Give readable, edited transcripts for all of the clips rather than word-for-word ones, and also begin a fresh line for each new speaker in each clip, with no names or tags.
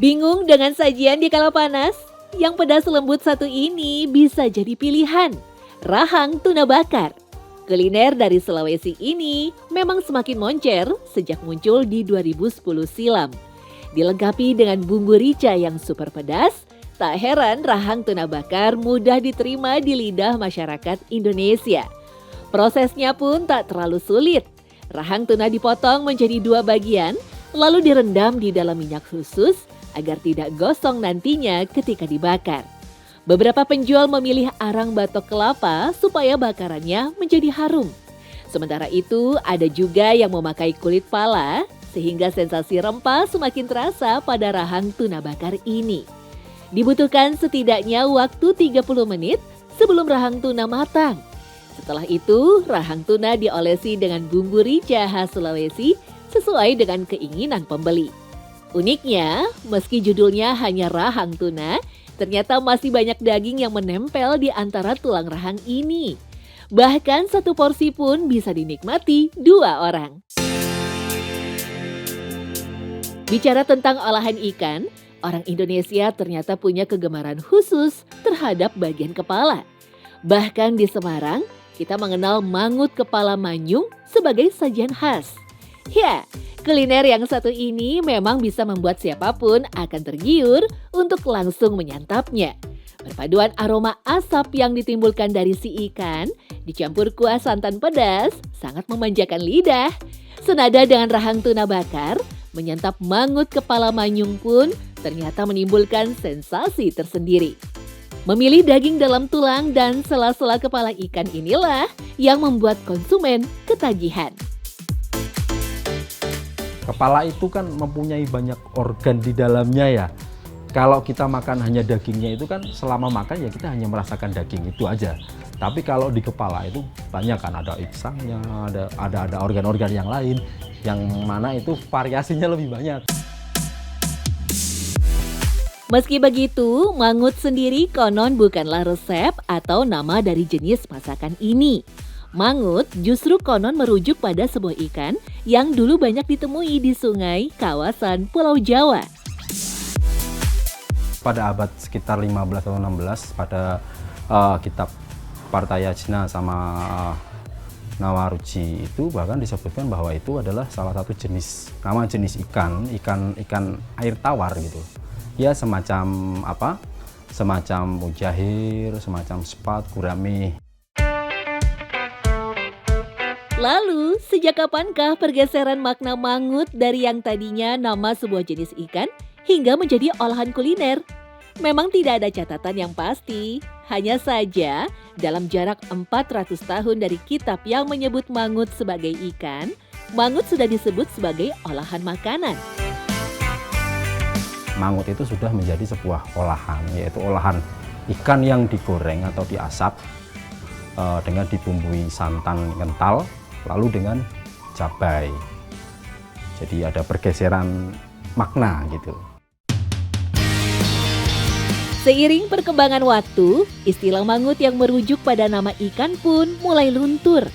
Bingung dengan sajian di kala panas? Yang pedas lembut satu ini bisa jadi pilihan. Rahang tuna bakar. Kuliner dari Sulawesi ini memang semakin moncer sejak muncul di 2010 silam. Dilengkapi dengan bumbu rica yang super pedas, tak heran rahang tuna bakar mudah diterima di lidah masyarakat Indonesia. Prosesnya pun tak terlalu sulit. Rahang tuna dipotong menjadi 2 bagian, lalu direndam di dalam minyak khusus agar tidak gosong nantinya ketika dibakar. Beberapa penjual memilih arang batok kelapa supaya bakarannya menjadi harum. Sementara itu, ada juga yang memakai kulit pala sehingga sensasi rempah semakin terasa pada rahang tuna bakar ini. Dibutuhkan setidaknya waktu 30 menit sebelum rahang tuna matang. Setelah itu, rahang tuna diolesi dengan bumbu rica khas Sulawesi sesuai dengan keinginan pembeli. Uniknya, meski judulnya hanya rahang tuna, ternyata masih banyak daging yang menempel di antara tulang rahang ini. Bahkan satu porsi pun bisa dinikmati 2 orang. Bicara tentang olahan ikan, orang Indonesia ternyata punya kegemaran khusus terhadap bagian kepala. Bahkan di Semarang, kita mengenal mangut kepala manyung sebagai sajian khas. Ya, kuliner yang satu ini memang bisa membuat siapapun akan tergiur untuk langsung menyantapnya. Perpaduan aroma asap yang ditimbulkan dari si ikan dicampur kuah santan pedas sangat memanjakan lidah. Senada dengan rahang tuna bakar, menyantap mangut kepala manyung pun ternyata menimbulkan sensasi tersendiri. Memilih daging dalam tulang dan sela-sela kepala ikan inilah yang membuat konsumen ketagihan.
Kepala itu kan mempunyai banyak organ di dalamnya ya. Kalau kita makan hanya dagingnya itu kan selama makan ya kita hanya merasakan daging itu aja. Tapi kalau di kepala itu banyak kan, ada insangnya, ada organ-organ yang lain, yang mana itu variasinya lebih banyak.
Meski begitu, mangut sendiri konon bukanlah resep atau nama dari jenis masakan ini. Mangut justru konon merujuk pada sebuah ikan yang dulu banyak ditemui di sungai kawasan Pulau Jawa.
Pada abad sekitar 15 atau 16 pada kitab Partayajna sama Nawaruci itu bahkan disebutkan bahwa itu adalah salah satu nama jenis ikan air tawar gitu. Ya semacam semacam mujahir, semacam sepat, gurame.
Lalu, sejak kapankah pergeseran makna mangut dari yang tadinya nama sebuah jenis ikan hingga menjadi olahan kuliner? Memang tidak ada catatan yang pasti. Hanya saja, dalam jarak 400 tahun dari kitab yang menyebut mangut sebagai ikan, mangut sudah disebut sebagai olahan makanan.
Mangut itu sudah menjadi sebuah olahan, yaitu olahan ikan yang digoreng atau diasap dengan dibumbui santan kental, lalu dengan cabai. Jadi ada pergeseran makna gitu.
Seiring perkembangan waktu, istilah mangut yang merujuk pada nama ikan pun mulai luntur.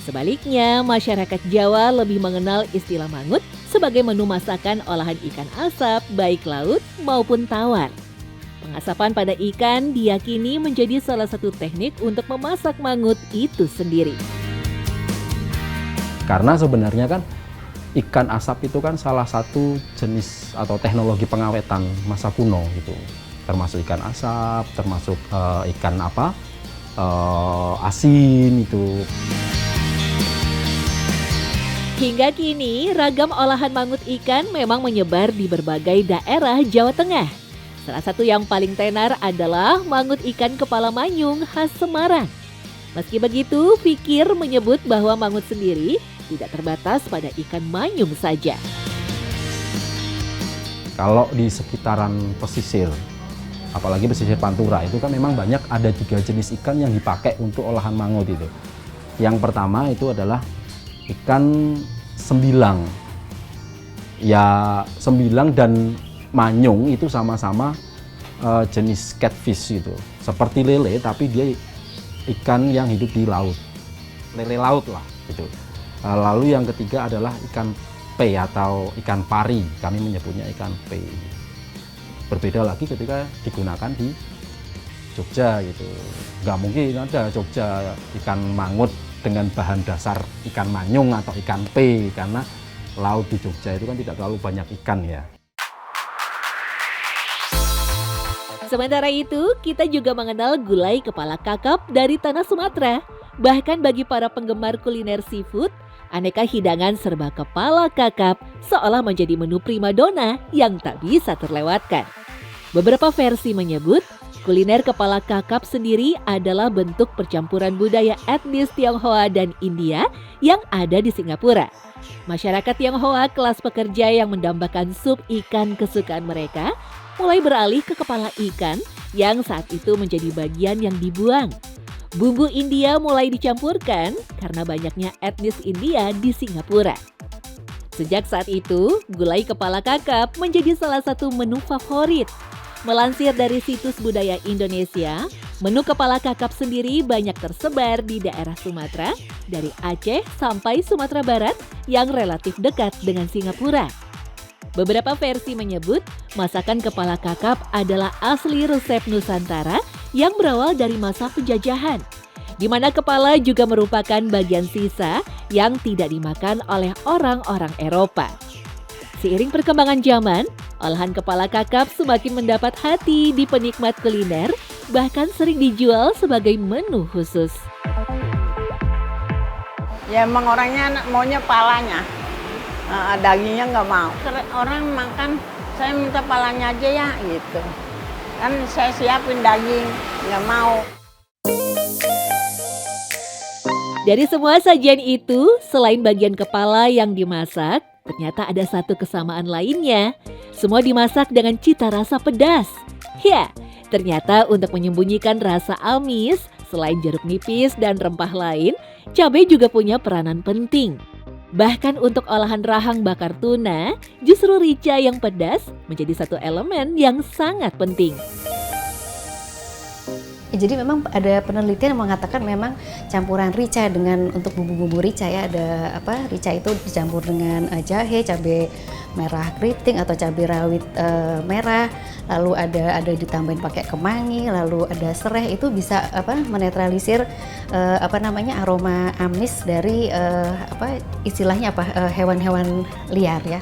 Sebaliknya, masyarakat Jawa lebih mengenal istilah mangut sebagai menu masakan olahan ikan asap baik laut maupun tawar. Pengasapan pada ikan diyakini menjadi salah satu teknik untuk memasak mangut itu sendiri.
Karena sebenarnya kan ikan asap itu kan salah satu jenis atau teknologi pengawetan masa kuno gitu. Termasuk ikan asap, termasuk ikan asin itu.
Hingga kini, ragam olahan mangut ikan memang menyebar di berbagai daerah Jawa Tengah. Salah satu yang paling tenar adalah mangut ikan kepala manyung khas Semarang. Meski begitu, Fikir menyebut bahwa mangut sendiri tidak terbatas pada ikan manyung saja.
Kalau di sekitaran pesisir, apalagi pesisir Pantura, itu kan memang banyak ada 3 jenis ikan yang dipakai untuk olahan mangut itu. Yang pertama itu adalah ikan sembilang. Ya, sembilang dan manyung itu sama-sama jenis catfish gitu. Seperti lele tapi dia ikan yang hidup di laut. Lele laut lah gitu. Lalu yang ketiga adalah ikan pe atau ikan pari. Kami menyebutnya ikan pe. Berbeda lagi ketika digunakan di Jogja gitu. Nggak mungkin ada Jogja ikan mangut dengan bahan dasar ikan manyung atau ikan pe, karena laut di Jogja itu kan tidak terlalu banyak ikan ya.
Sementara itu, kita juga mengenal gulai kepala kakap dari tanah Sumatera. Bahkan bagi para penggemar kuliner seafood, aneka hidangan serba kepala kakap seolah menjadi menu primadona yang tak bisa terlewatkan. Beberapa versi menyebut, kuliner kepala kakap sendiri adalah bentuk percampuran budaya etnis Tionghoa dan India yang ada di Singapura. Masyarakat Tionghoa kelas pekerja yang mendambakan sup ikan kesukaan mereka mulai beralih ke kepala ikan yang saat itu menjadi bagian yang dibuang. Bumbu India mulai dicampurkan karena banyaknya etnis India di Singapura. Sejak saat itu, gulai kepala kakap menjadi salah satu menu favorit. Melansir dari situs budaya Indonesia, menu kepala kakap sendiri banyak tersebar di daerah Sumatera, dari Aceh sampai Sumatera Barat yang relatif dekat dengan Singapura. Beberapa versi menyebut masakan kepala kakap adalah asli resep Nusantara yang berawal dari masa penjajahan, di mana kepala juga merupakan bagian sisa yang tidak dimakan oleh orang-orang Eropa. Seiring perkembangan zaman, olahan kepala kakap semakin mendapat hati di penikmat kuliner, bahkan sering dijual sebagai menu khusus.
Ya emang orangnya maunya palanya. Dagingnya nggak mau. Orang makan, saya minta palanya aja ya gitu. Kan saya siapin daging, nggak mau.
Dari semua sajian itu, selain bagian kepala yang dimasak, ternyata ada satu kesamaan lainnya. Semua dimasak dengan cita rasa pedas. Ya, ternyata untuk menyembunyikan rasa amis, selain jeruk nipis dan rempah lain, cabai juga punya peranan penting. Bahkan untuk olahan rahang bakar tuna, justru rica yang pedas menjadi satu elemen yang sangat penting.
Jadi memang ada penelitian yang mengatakan memang campuran rica dengan untuk bumbu-bumbu rica ya, ada rica itu dicampur dengan jahe, cabai merah keriting atau cabai rawit merah, lalu ada ditambahin pakai kemangi, lalu ada serai, itu bisa menetralisir aroma amis dari istilahnya hewan-hewan liar ya.